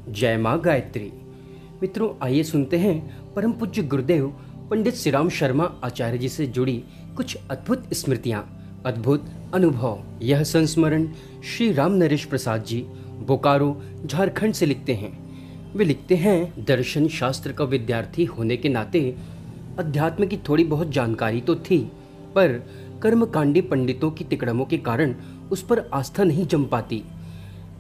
जय माँ गायत्री। मित्रों, आइए सुनते हैं परम पूज्य गुरुदेव पंडित श्री राम शर्मा आचार्य जी से जुड़ी कुछ अद्भुत स्मृतियाँ, अद्भुत अनुभव। यह संस्मरण श्री राम नरेश प्रसाद जी बोकारो झारखंड से लिखते हैं। वे लिखते हैं, दर्शन शास्त्र का विद्यार्थी होने के नाते अध्यात्म की थोड़ी बहुत जानकारी तो थी, पर कर्मकांडी पंडितों की तिकड़मों के कारण उस पर आस्था नहीं जम पाती।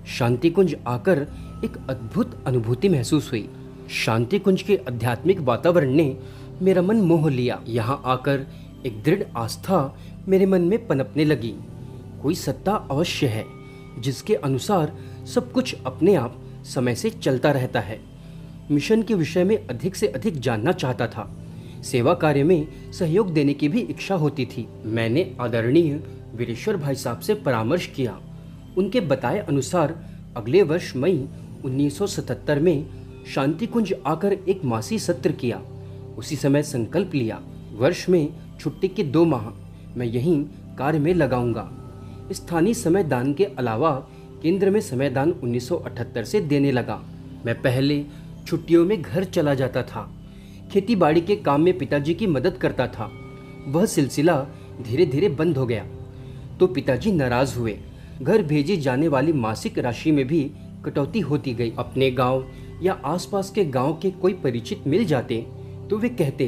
शांति कुंज आकर एक अद्भुत अनुभूति महसूस हुई। शांति कुंज के आध्यात्मिक वातावरण ने मेरा मन मोह लिया। यहाँ आकर एक दृढ़ आस्था मेरे मन में पनपने लगी। कोई सत्ता अवश्य है जिसके अनुसार सब कुछ अपने आप समय से चलता रहता है। मिशन के विषय में अधिक से अधिक जानना चाहता था। सेवा कार्य में सहयोग देने की भी इच्छा होती थी। मैंने आदरणीय वीरेश्वर भाई साहब से परामर्श किया। उनके बताए अनुसार अगले वर्ष मई 1977 में शांति कुंज आकर एक मासी सत्र किया। उसी समय संकल्प लिया, वर्ष में छुट्टी के 2 माह मैं यहीं कार्य में लगाऊंगा। स्थानीय समय दान के अलावा केंद्र में समय दान 1978 से देने लगा। मैं पहले छुट्टियों में घर चला जाता था। खेती बाड़ी के काम में पिताजी की मदद करता था। वह सिलसिला धीरे धीरे बंद हो गया तो पिताजी नाराज हुए। घर भेजी जाने वाली मासिक राशि में भी कटौती होती गई। अपने गांव या आसपास के गांव के कोई परिचित मिल जाते तो वे कहते,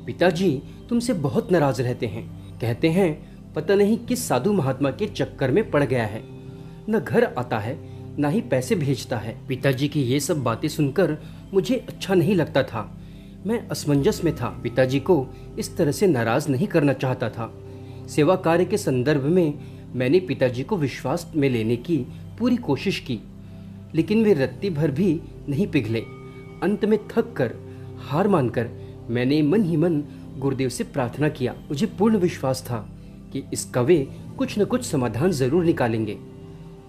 पिताजी तुमसे बहुत नाराज रहते हैं। कहते हैं पता नहीं किस साधु महात्मा के चक्कर में पड़ गया है, न घर आता है न ही पैसे भेजता है। पिताजी की ये सब बातें सुनकर मुझे अच्छा नहीं लगता था। मैं असमंजस में था। पिताजी को इस तरह से नाराज नहीं करना चाहता था। सेवा कार्य के संदर्भ में मैंने पिताजी को विश्वास में लेने की पूरी कोशिश की, लेकिन वे रत्ती भर भी नहीं पिघले। अंत में थक कर, हार मानकर मैंने मन ही मन गुरुदेव से प्रार्थना किया। मुझे पूर्ण विश्वास था कि इसका वे कुछ न कुछ समाधान जरूर निकालेंगे।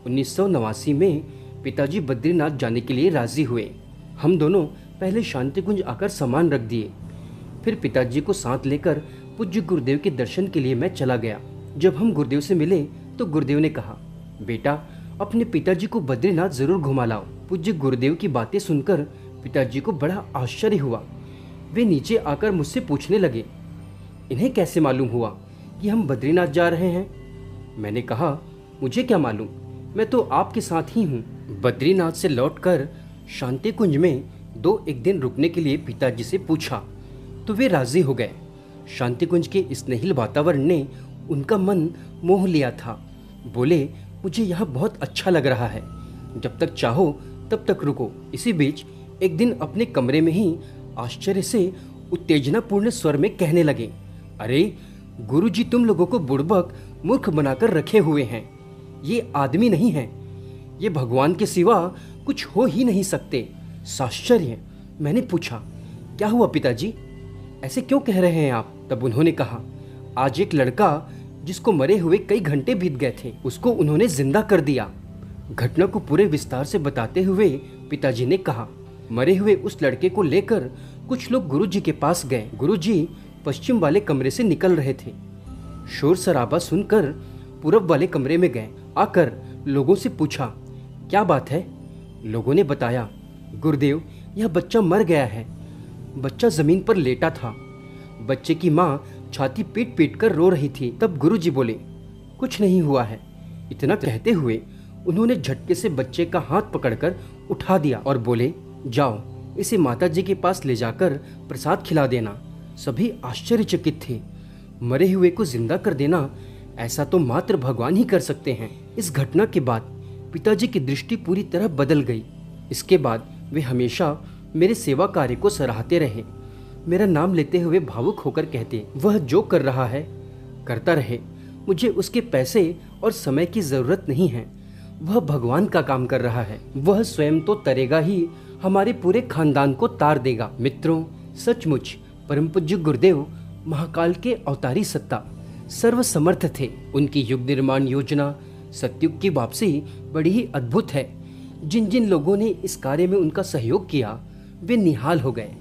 1989 में पिताजी बद्रीनाथ जाने के लिए राजी हुए। हम दोनों पहले शांति कुंज आकर सामान रख दिए। फिर पिताजी को साथ लेकर पूज्य गुरुदेव के दर्शन के लिए मैं चला गया। जब हम गुरुदेव से मिले तो गुरुदेव ने कहा, बेटा अपने पिताजी को बद्रीनाथ जरूर घुमा लाओ। पूज्य गुरुदेव की बातें सुनकर पिताजी को बड़ा आश्चर्य हुआ। वे नीचे आकर मुझसे पूछने लगे, इन्हें कैसे मालूम हुआ कि हम बद्रीनाथ जा रहे हैं? मैंने कहा, मुझे क्या मालूम, मैं तो आपके साथ ही हूँ। बद्रीनाथ से लौटकर शांति कुंज में 2-1 दिन रुकने के लिए पिताजी से पूछा तो वे राजी हो गए। शांति कुंज के स्नेहिल वातावरण ने उनका मन मोह लिया था। बोले, मुझे यहाँ बहुत अच्छा लग रहा है, जब तक चाहो तब तक रुको। इसी बीच एक दिन अपने कमरे में ही आश्चर्य से उत्तेजनापूर्ण स्वर में कहने लगे, अरे गुरुजी तुम लोगों को बुड़बक मूर्ख बनाकर रखे हुए हैं। ये आदमी नहीं है, ये भगवान के सिवा कुछ हो ही नहीं सकते। साश्चर्य। मैंने पूछा, क्या हुआ पिताजी, ऐसे क्यों कह रहे हैं आप? तब उन्होंने कहा, आज एक लड़का जिसको मरे हुए कई घंटे बीत गए थे, उसको उन्होंने जिंदा कर दिया। घटना को पूरे विस्तार से बताते हुए पिताजी ने कहा, मरे हुए उस लड़के को लेकर कुछ लोग गुरुजी के पास गए। गुरुजी पश्चिम वाले कमरे से निकल रहे थे। शोर शराबा सुनकर पूरब वाले कमरे में गए। आकर लोगों से पूछा, क्या बात है? लोगों ने बताया, गुरुदेव यह बच्चा मर गया है। बच्चा जमीन पर लेटा था। बच्चे की माँ छाती पीट पीट कर रो रही थी। तब गुरुजी बोले, कुछ नहीं हुआ है। इतना कहते हुए उन्होंने झटके से बच्चे का हाथ पकड़कर उठा दिया और बोले, जाओ इसे माताजी के पास ले जाकर प्रसाद खिला देना। सभी आश्चर्यचकित थे। मरे हुए को जिंदा कर देना, ऐसा तो मात्र भगवान ही कर सकते हैं। इस घटना के बाद पिताजी की दृष्टि पूरी तरह बदल गई। इसके बाद वे हमेशा मेरे सेवा कार्य को सराहते रहे। मेरा नाम लेते हुए भावुक होकर कहते, वह जो कर रहा है करता रहे, मुझे उसके पैसे और समय की जरूरत नहीं है। वह भगवान का काम कर रहा है, वह स्वयं तो तरेगा ही, हमारे पूरे खानदान को तार देगा। मित्रों, सचमुच परम पूज्य गुरुदेव महाकाल के अवतारी सत्ता, सर्वसमर्थ थे। उनकी युग निर्माण योजना, सतयुग की वापसी बड़ी ही अद्भुत है। जिन जिन लोगों ने इस कार्य में उनका सहयोग किया वे निहाल हो गए।